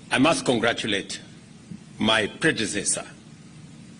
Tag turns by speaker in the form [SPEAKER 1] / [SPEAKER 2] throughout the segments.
[SPEAKER 1] I must congratulate my predecessor,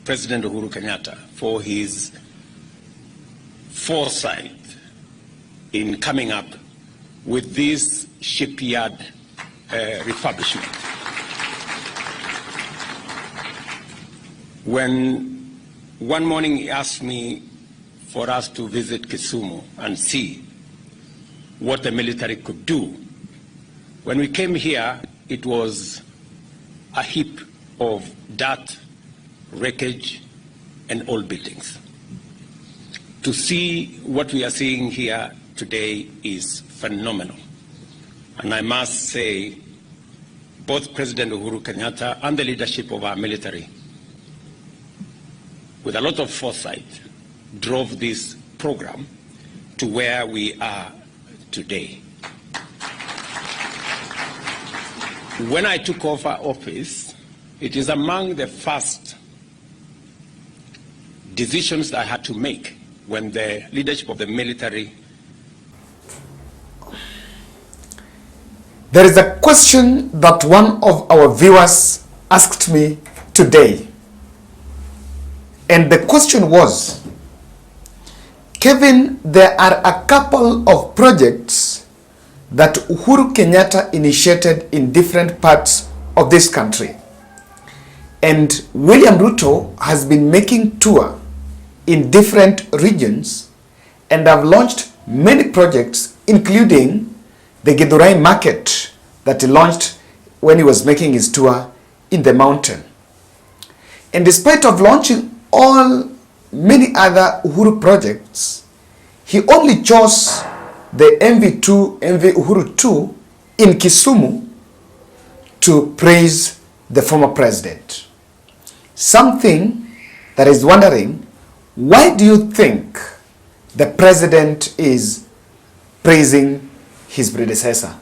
[SPEAKER 1] President Uhuru Kenyatta, for his foresight in coming up with this shipyard refurbishment. When one morning he asked me for us to visit Kisumu and see what the military could do, when we came here, it was a heap of dirt, wreckage, and old buildings. To see what we are seeing here today is phenomenal. And I must say, both President Uhuru Kenyatta and the leadership of our military, with a lot of foresight, drove this program to where we are today. When I took over office, it is among the first decisions that I had to make when the leadership of the military.
[SPEAKER 2] There is a question that one of our viewers asked me today. And the question was, Kevin, there are a couple of projects that Uhuru Kenyatta initiated in different parts of this country. And William Ruto has been making tour in different regions and have launched many projects, including the Githurai market that he launched when he was making his tour in the mountain. And despite of launching many other Uhuru projects, he only chose the MV Uhuru 2 in Kisumu to praise the former president. Something that is wondering, why do you think the president is praising his predecessor?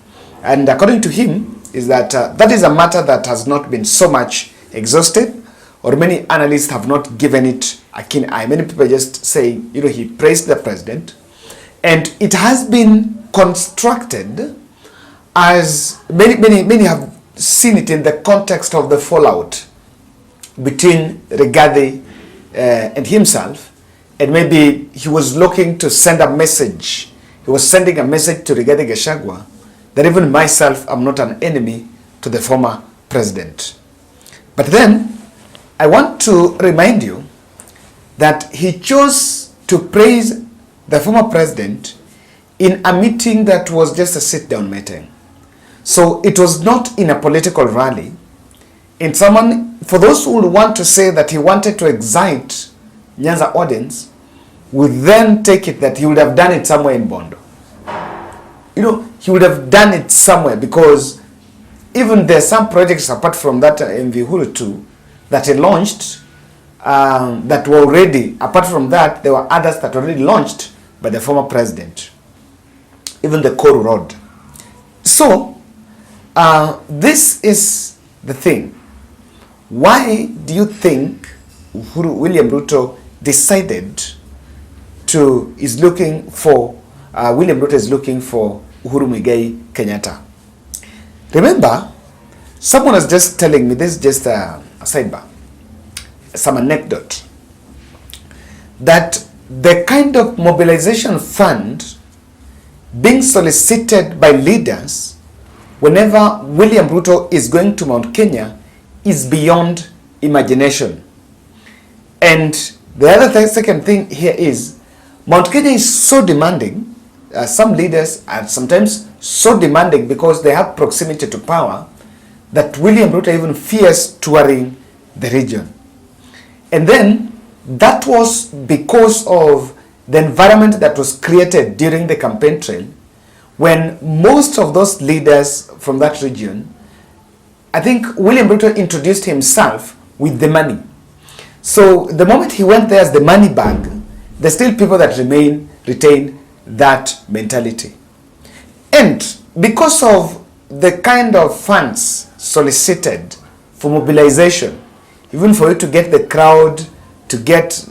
[SPEAKER 2] And according to him, is that that is a matter that has not been so much exhausted, or many analysts have not given it a keen eye. Many people just say, he praised the president, and it has been constructed as many have seen it in the context of the fallout between Rigathi and himself, and maybe he was looking to send a message. He was sending a message to Rigathi Gachagua that even myself, I'm not an enemy to the former president. But then, I want to remind you that he chose to praise the former president in a meeting that was just a sit-down meeting. So it was not in a political rally. And for those who would want to say that he wanted to excite Nyanza audience, would then take it that he would have done it somewhere in Bondo. He would have done it somewhere, because even there are some projects apart from that MV Uhuru 2 that he launched that were already, apart from that, there were others that were already launched by the former president. Even the Koru Road. So, this is the thing. Why do you think William Ruto decided William Ruto is looking for Uhuru Muigai Kenyatta? Remember, someone was just telling me, this is just a sidebar, some anecdote, that the kind of mobilization fund being solicited by leaders whenever William Ruto is going to Mount Kenya is beyond imagination. And the other second thing here is, Mount Kenya is so demanding. Some leaders are sometimes so demanding because they have proximity to power, that William Ruto even fears touring the region. And then that was because of the environment that was created during the campaign trail, when most of those leaders from that region, I think William Ruto introduced himself with the money. So the moment he went there as the money bag, there's still people that retain that mentality. And because of the kind of funds solicited for mobilization, even for you to get the crowd, to get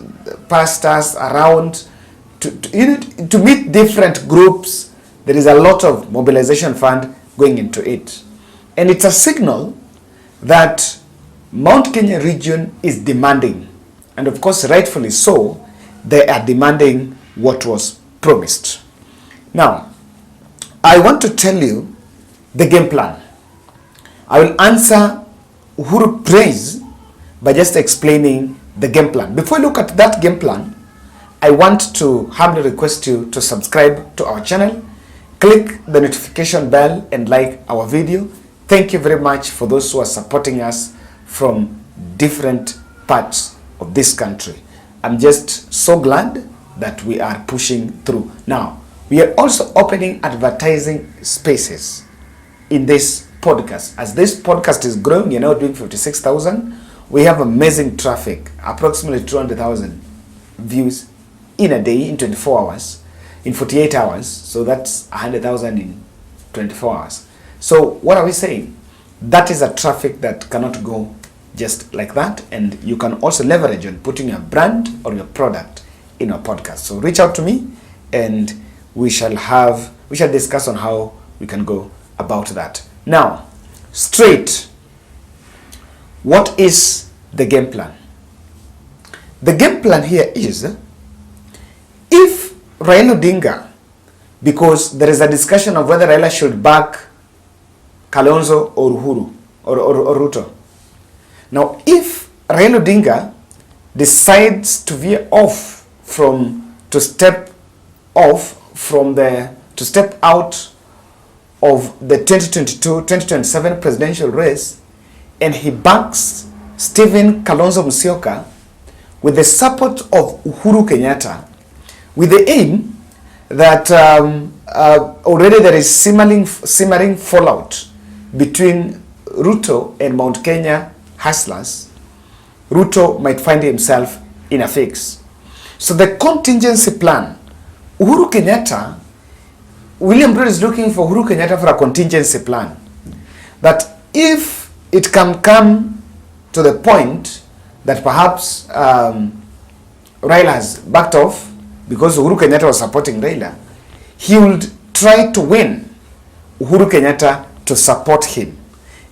[SPEAKER 2] pastors around, to meet different groups, there is a lot of mobilization fund going into it. And it's a signal that Mount Kenya region is demanding, and of course rightfully so, they are demanding what was promised. Now, I want to tell you the game plan. I will answer Uhuru praise by just explaining the game plan. Before I look at that game plan, I want to humbly request you to subscribe to our channel, click the notification bell and like our video. Thank you very much for those who are supporting us from different parts of this country. I'm just so glad that we are pushing through. Now, we are also opening advertising spaces in this podcast. As this podcast is growing, you're now doing 56,000. We have amazing traffic, approximately 200,000 views in a day, in 24 hours, in 48 hours. So that's 100,000 in 24 hours. So what are we saying? That is a traffic that cannot go just like that. And you can also leverage on putting your brand or your product in our podcast. So reach out to me and we shall discuss on how we can go about that. Now, straight, what is the game plan? The game plan here is, if Raila Odinga, because there is a discussion of whether Raila should back Kalonzo or Uhuru or Ruto. Now, if Raila Odinga decides to veer off to step out of the 2022-2027 presidential race, and he backs Stephen Kalonzo Musyoka with the support of Uhuru Kenyatta, with the aim that already there is simmering fallout between Ruto and Mount Kenya hustlers, Ruto might find himself in a fix. So the contingency plan, Uhuru Kenyatta, William Ruto is looking for Uhuru Kenyatta for a contingency plan. That if it can come to the point that perhaps Raila has backed off because Uhuru Kenyatta was supporting Raila, he would try to win Uhuru Kenyatta to support him.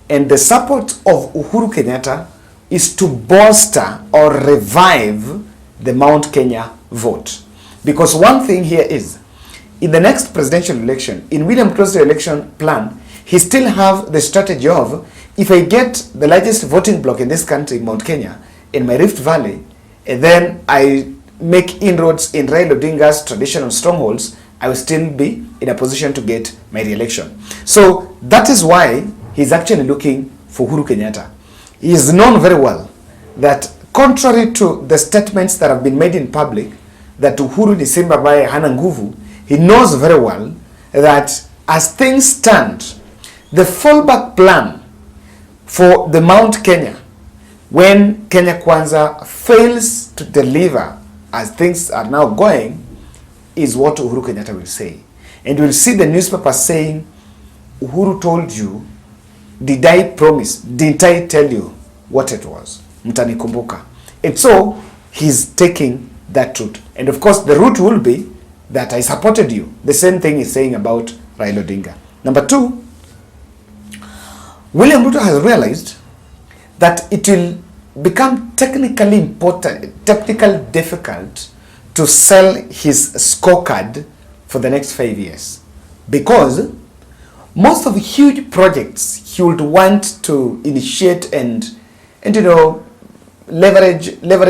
[SPEAKER 2] And the support of Uhuru Kenyatta is to bolster or revive the Mount Kenya vote. Because one thing here is, in the next presidential election, in William Ruto's election plan, he still have the strategy of, if I get the largest voting bloc in this country, Mount Kenya, in my Rift Valley, and then I make inroads in Raila Odinga's traditional strongholds, I will still be in a position to get my re-election. So that is why he's actually looking for Uhuru Kenyatta. He is known very well that contrary to the statements that have been made in public, that Uhuru ni simba ambaye hana nguvu, he knows very well that as things stand, the fallback plan for the Mount Kenya, when Kenya Kwanza fails to deliver as things are now going, is what Uhuru Kenyatta will say. And we'll see the newspaper saying, Uhuru told you, did I promise? Didn't I tell you what it was? Mtaani kumbuka. And so he's taking that route. And of course the route will be that I supported you. The same thing he's saying about Raila Odinga. Number two, William Ruto has realized that it will become technically difficult to sell his scorecard for the next 5 years, because most of the huge projects he would want to initiate and leverage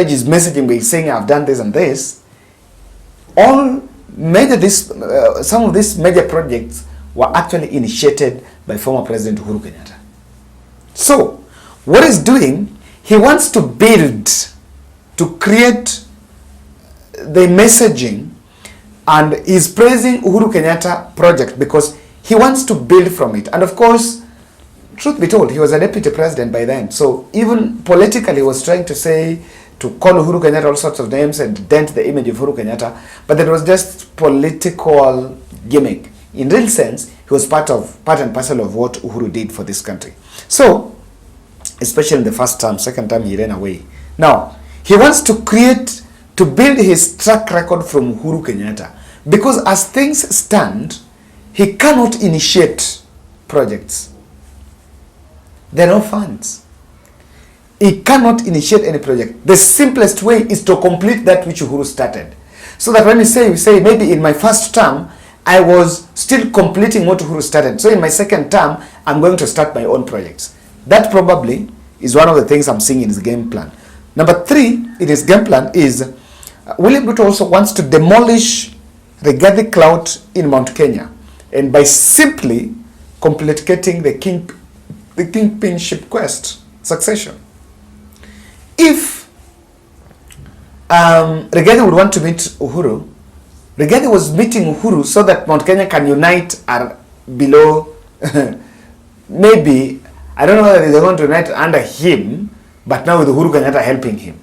[SPEAKER 2] his messaging by saying I've done this and this. Some of these major projects were actually initiated by former President Uhuru Kenyatta. So what he's doing, he wants to build, to create the messaging, and he's praising Uhuru Kenyatta project because he wants to build from it. And of course, truth be told, he was a deputy president by then. So even politically, he was trying to call Uhuru Kenyatta all sorts of names and dent the image of Uhuru Kenyatta. But that was just political gimmick. In real sense, he was part and parcel of what Uhuru did for this country. So, especially in the first term, second term, he ran away. Now, he wants to build his track record from Uhuru Kenyatta. Because as things stand, he cannot initiate projects. There are no funds. he cannot initiate any project. The simplest way is to complete that which Uhuru started. So that when we say maybe in my first term, I was still completing what Uhuru started. So in my second term, I'm going to start my own projects. That probably is one of the things I'm seeing in his game plan. Number 3 in his game plan is William Ruto also wants to demolish Rigathi clout in Mount Kenya, and by simply complicating the kingpinship quest succession. If Rigathi would want to meet Uhuru, Rigathi was meeting Uhuru so that Mount Kenya can unite below, maybe, I don't know whether they're going to unite under him, but now with Uhuru Kenyatta helping him.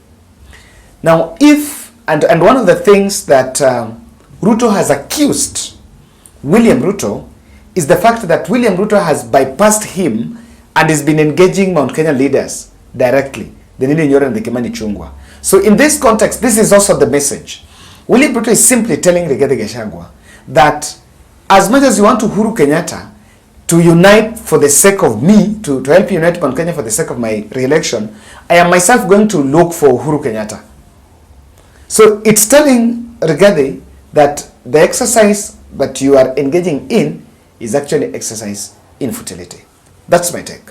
[SPEAKER 2] Now if, and one of the things that Ruto has accused William Ruto is the fact that William Ruto has bypassed him and has been engaging Mount Kenya leaders directly, the Nini Nyoro and the Kimani Chungwa. So in this context, this is also the message. William Ruto is simply telling Rigathi Gachagua that as much as you want Uhuru Kenyatta to unite for the sake of me, to help unite Mount Kenya for the sake of my re-election, I am myself going to look for Uhuru Kenyatta. So it's telling Rigathi that the exercise that you are engaging in is actually exercise in futility. That's my take.